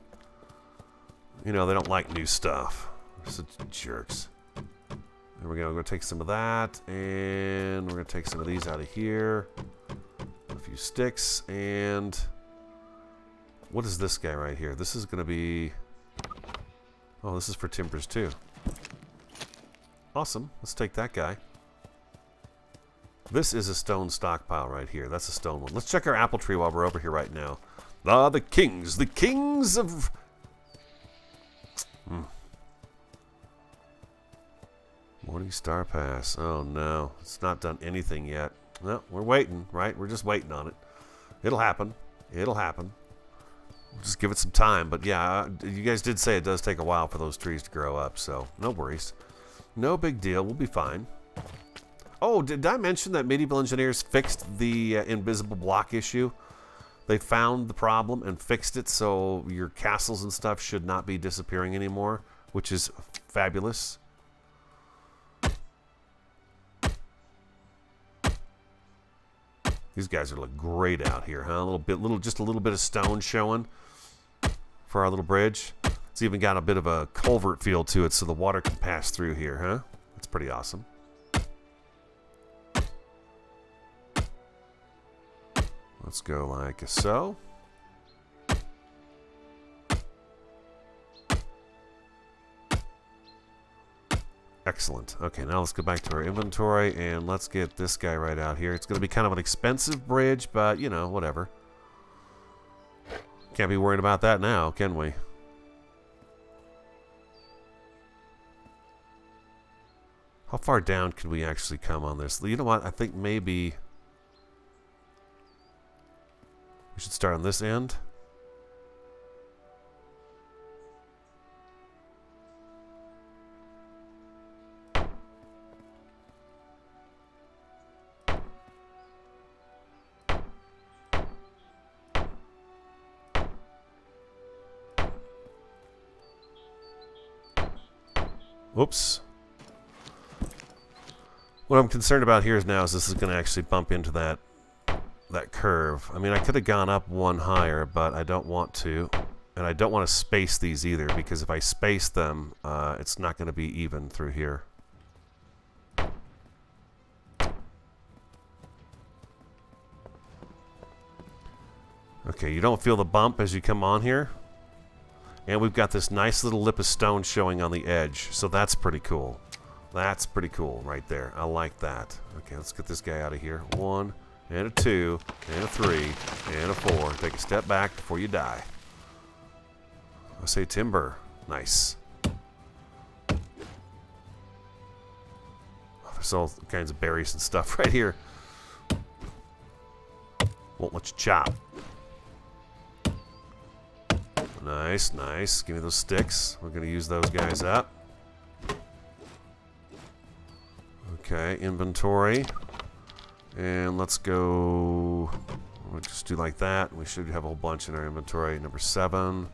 Speaker 1: You know, they don't like new stuff. They're such jerks. There we go. We're going to take some of that, and we're going to take some of these out of here. A few sticks, and what is this guy right here? This is going to be... Oh, this is for timbers too. Awesome. Let's take that guy. This is a stone stockpile right here. That's a stone one. Let's check our apple tree while we're over here right now. Ah, the kings of... Morning Star Pass. Oh no, it's not done anything yet. No, we're waiting, right? We're just waiting on it. It'll happen. It'll happen. We'll just give it some time. But yeah, you guys did say it does take a while for those trees to grow up, so no worries. No big deal. We'll be fine. Oh, did I mention that medieval engineers fixed the invisible block issue? They found the problem and fixed it, so your castles and stuff should not be disappearing anymore, which is fabulous. These guys are look great out here, huh? Just a little bit of stone showing for our little bridge. It's even got a bit of a culvert feel to it, so the water can pass through here, huh? That's pretty awesome. Let's go like so. Excellent. Okay, now let's go back to our inventory and let's get this guy right out here. It's going to be kind of an expensive bridge, but, you know, whatever. Can't be worried about that now, can we? How far down can we actually come on this? You know what? I think maybe we should start on this end. Whoops. What I'm concerned about here is this is going to actually bump into that curve. I mean, I could have gone up one higher, but I don't want to. And I don't want to space these either, because if I space them, it's not going to be even through here. Okay, you don't feel the bump as you come on here. And we've got this nice little lip of stone showing on the edge, so that's pretty cool. That's pretty cool right there. I like that. Okay, let's get this guy out of here. 1, and a 2, and a 3, and a 4. Take a step back before you die. I say timber. Nice. Oh, there's all kinds of berries and stuff right here. Won't let you chop. Nice, nice. Give me those sticks. We're going to use those guys up. Okay, inventory. And let's go... We'll just do like that. We should have a whole bunch in our inventory. Number 7.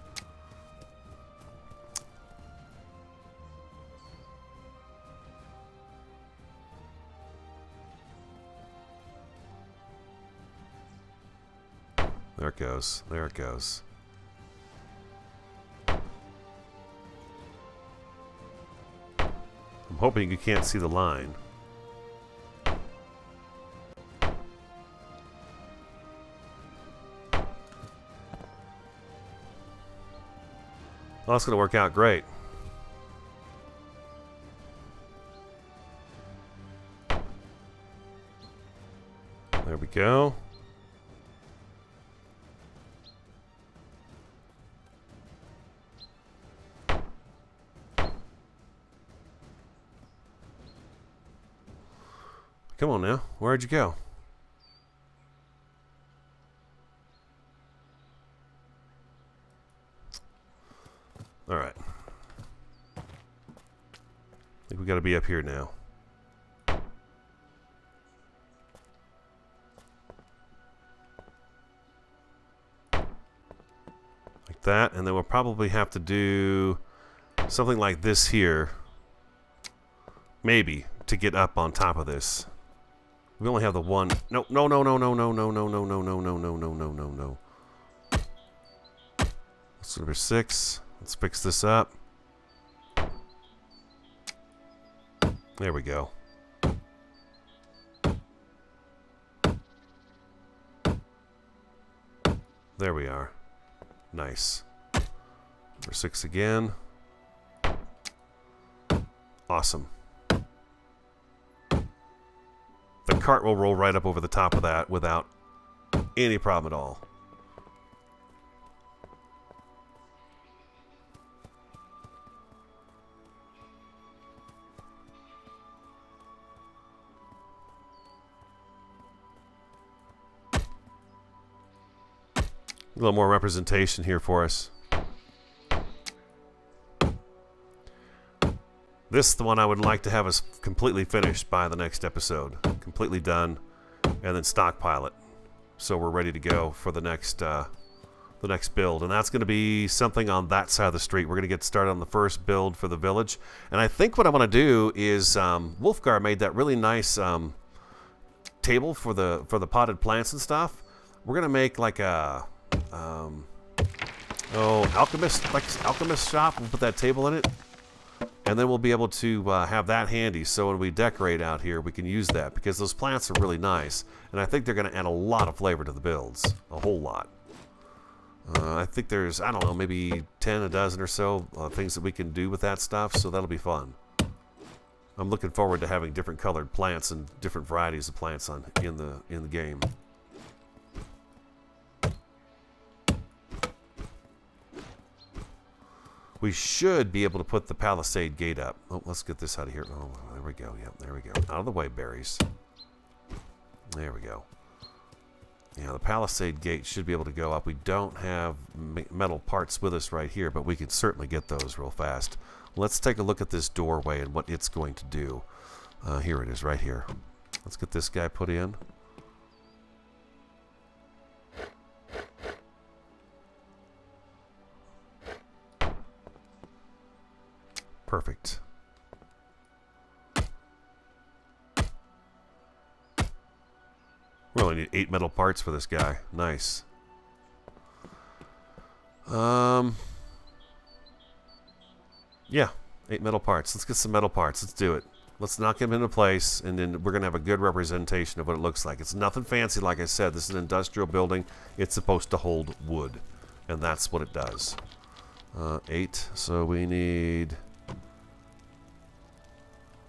Speaker 1: There it goes. There it goes. I'm hoping you can't see the line. Well, that's going to work out great. There we go. Come on now. Where'd you go? All right. I think we got to be up here now. Like that, and then we'll probably have to do something like this here. Maybe to get up on top of this. We only have the one. No, no, no, no, no, no, no, no, no, no, no, no, no, no, no, no, no. That's number 6. Let's fix this up. There we go. There we are. Nice. Number 6 again. Awesome. The cart will roll right up over the top of that without any problem at all. A little more representation here for us. This is the one I would like to have us completely finished by the next episode. Completely done, and then stockpile it. So we're ready to go for the next build. And that's going to be something on that side of the street. We're going to get started on the first build for the village. And I think what I want to do is, Wolfgar made that really nice table for the potted plants and stuff. We're going to make like a alchemist shop. We'll put that table in it. And then we'll be able to have that handy, so when we decorate out here, we can use that, because those plants are really nice. And I think they're going to add a lot of flavor to the builds. A whole lot. I think there's, I don't know, maybe 10, a dozen or so things that we can do with that stuff, so that'll be fun. I'm looking forward to having different colored plants and different varieties of plants in the game. We should be able to put the Palisade Gate up. Oh, let's get this out of here. Oh, there we go. Yep, there we go. Out of the way, berries. There we go. Yeah, the Palisade Gate should be able to go up. We don't have metal parts with us right here, but we can certainly get those real fast. Let's take a look at this doorway and what it's going to do. Here it is, right here. Let's get this guy put in. Perfect. We only need 8 metal parts for this guy. Nice. Yeah, 8 metal parts. Let's get some metal parts. Let's do it. Let's knock him into place, and then we're going to have a good representation of what it looks like. It's nothing fancy, like I said. This is an industrial building. It's supposed to hold wood, and that's what it does. 8. So we need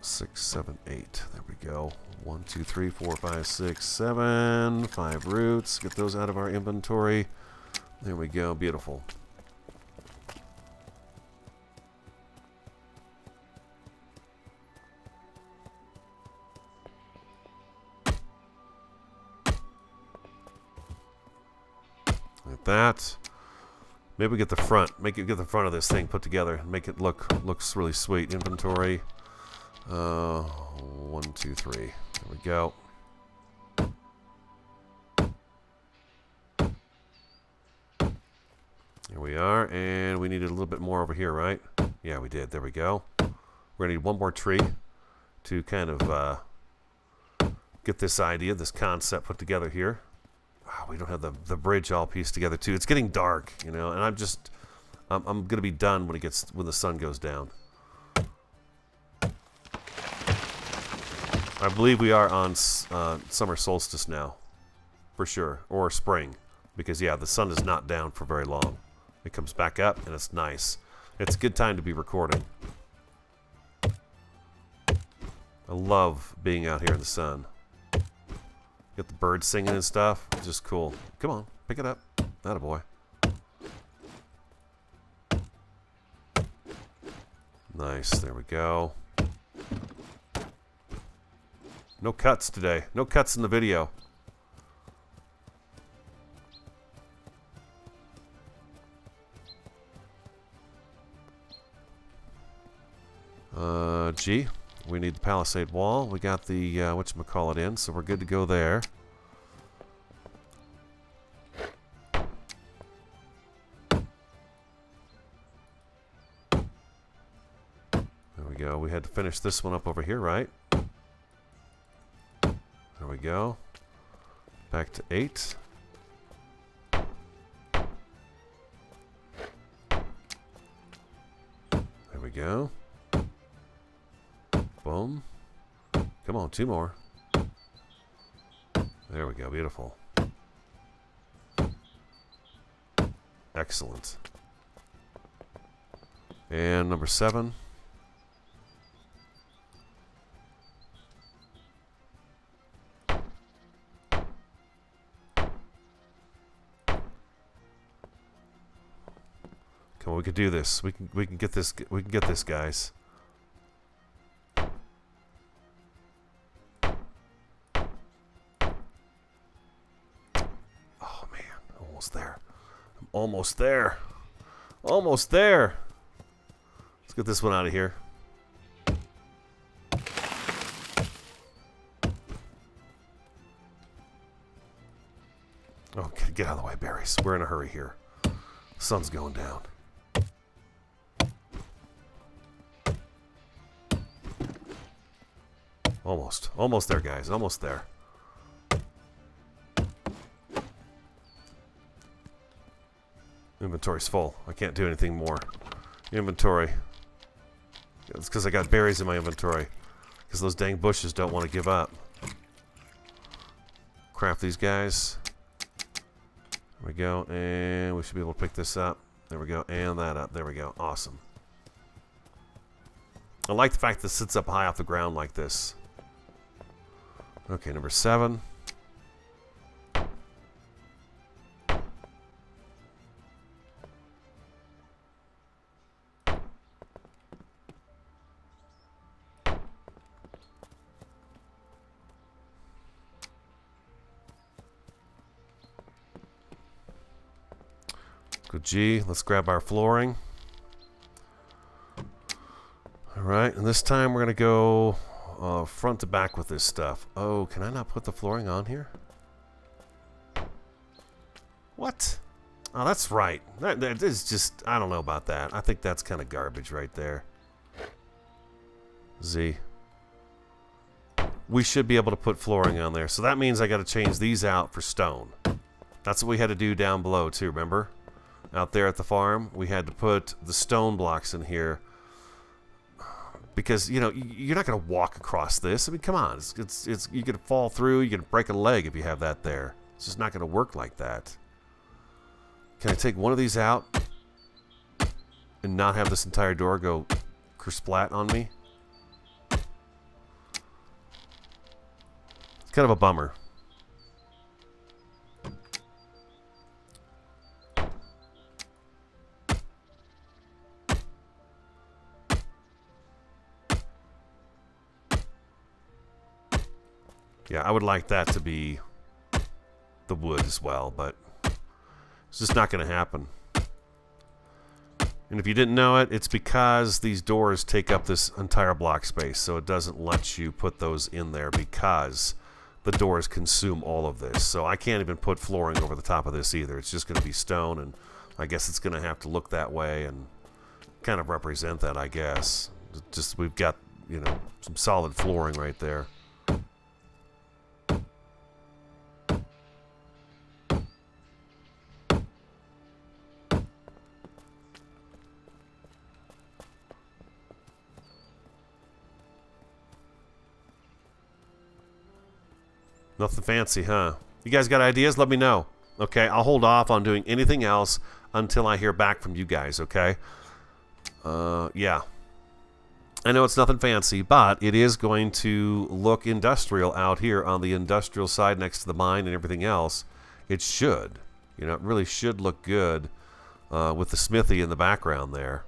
Speaker 1: 6, 7, 8. There we go. 1, 2, 3, 4, 5, 6, 7. 5 roots. Get those out of our inventory. There we go. Beautiful. Like that. Maybe we get the front. Get the front of this thing put together. Make it looks really sweet. Inventory. 1, 2, 3. There we go. There we are, and we needed a little bit more over here, right? Yeah, we did. There we go. We're gonna need one more tree to kind of get this idea, this concept put together here. Oh, we don't have the bridge all pieced together too. It's getting dark, you know, and I'm gonna be done when the sun goes down. I believe we are on summer solstice now, for sure, or spring, because yeah, the sun is not down for very long. It comes back up, and it's nice. It's a good time to be recording. I love being out here in the sun. Get the birds singing and stuff. It's just cool. Come on, pick it up. Attaboy. Nice. There we go. No cuts today. No cuts in the video. G. We need the Palisade Wall. We got the whatchamacallit in, so we're good to go there. There we go. We had to finish this one up over here, right? There we we go. Back to 8. There we go. Boom. Come on, 2 more. There we go, beautiful. Excellent. And number 7. Come on, we can do this. We can get this. We can get this, guys. Oh man, almost there. I'm almost there. Almost there. Let's get this one out of here. Okay, get out of the way, berries. We're in a hurry here. Sun's going down. Almost. Almost there, guys. Almost there. Inventory's full. I can't do anything more. Inventory. It's because I got berries in my inventory. Because those dang bushes don't want to give up. Craft these guys. There we go. And we should be able to pick this up. There we go. And that up. There we go. Awesome. I like the fact that it sits up high off the ground like this. Okay, number 7. Good G. Let's grab our flooring. Alright, and this time we're going to go front to back with this stuff. Oh, can I not put the flooring on here? What? Oh, that's right. That is just, I don't know about that. I think that's kind of garbage right there. Z. We should be able to put flooring on there. So that means I got to change these out for stone. That's what we had to do down below too, remember? Out there at the farm, we had to put the stone blocks in here. Because, you know, you're not going to walk across this. I mean, come on. It's you could fall through. You could break a leg if you have that there. It's just not going to work like that. Can I take one of these out and not have this entire door go kersplat on me? It's kind of a bummer. Yeah, I would like that to be the wood as well, but it's just not going to happen. And if you didn't know it, it's because these doors take up this entire block space, so it doesn't let you put those in there because the doors consume all of this. So I can't even put flooring over the top of this either. It's just going to be stone, and I guess it's going to have to look that way and kind of represent that, I guess. Just we've got, you know, some solid flooring right there. Nothing fancy, huh? You guys got ideas? Let me know. Okay, I'll hold off on doing anything else until I hear back from you guys, okay? Yeah. I know it's nothing fancy, but it is going to look industrial out here on the industrial side next to the mine and everything else. It should. You know, it really should look good with the smithy in the background there.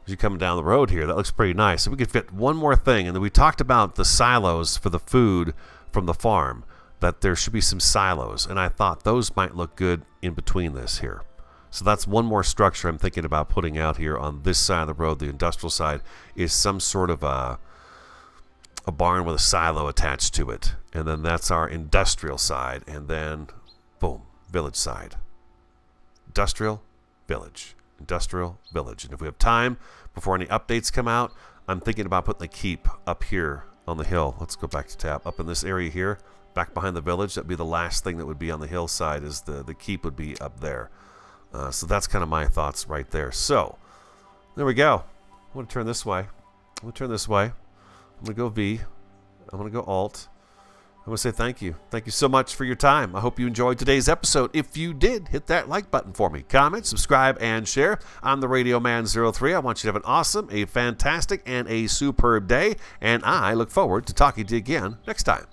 Speaker 1: As you come down the road here, that looks pretty nice. So we could fit one more thing, and then we talked about the silos for the food from the farm, that there should be some silos, and I thought those might look good in between this here. So that's one more structure I'm thinking about putting out here on this side of the road. The industrial side is some sort of a barn with a silo attached to it, and then that's our industrial side, and then boom, village side. Industrial, village, industrial, village. And if we have time before any updates come out, I'm thinking about putting the keep up here on the hill. Let's go back to tap. Up in this area here, back behind the village, that'd be the last thing that would be on the hillside, is the keep would be up there. So that's kind of my thoughts right there. So, there we go. I'm going to turn this way. I'm going to turn this way. I'm going to go V. I'm going to go Alt. I want to say thank you. Thank you so much for your time. I hope you enjoyed today's episode. If you did, hit that like button for me. Comment, subscribe, and share. I'm the Radio Man 03. I want you to have an awesome, a fantastic, and a superb day. And I look forward to talking to you again next time.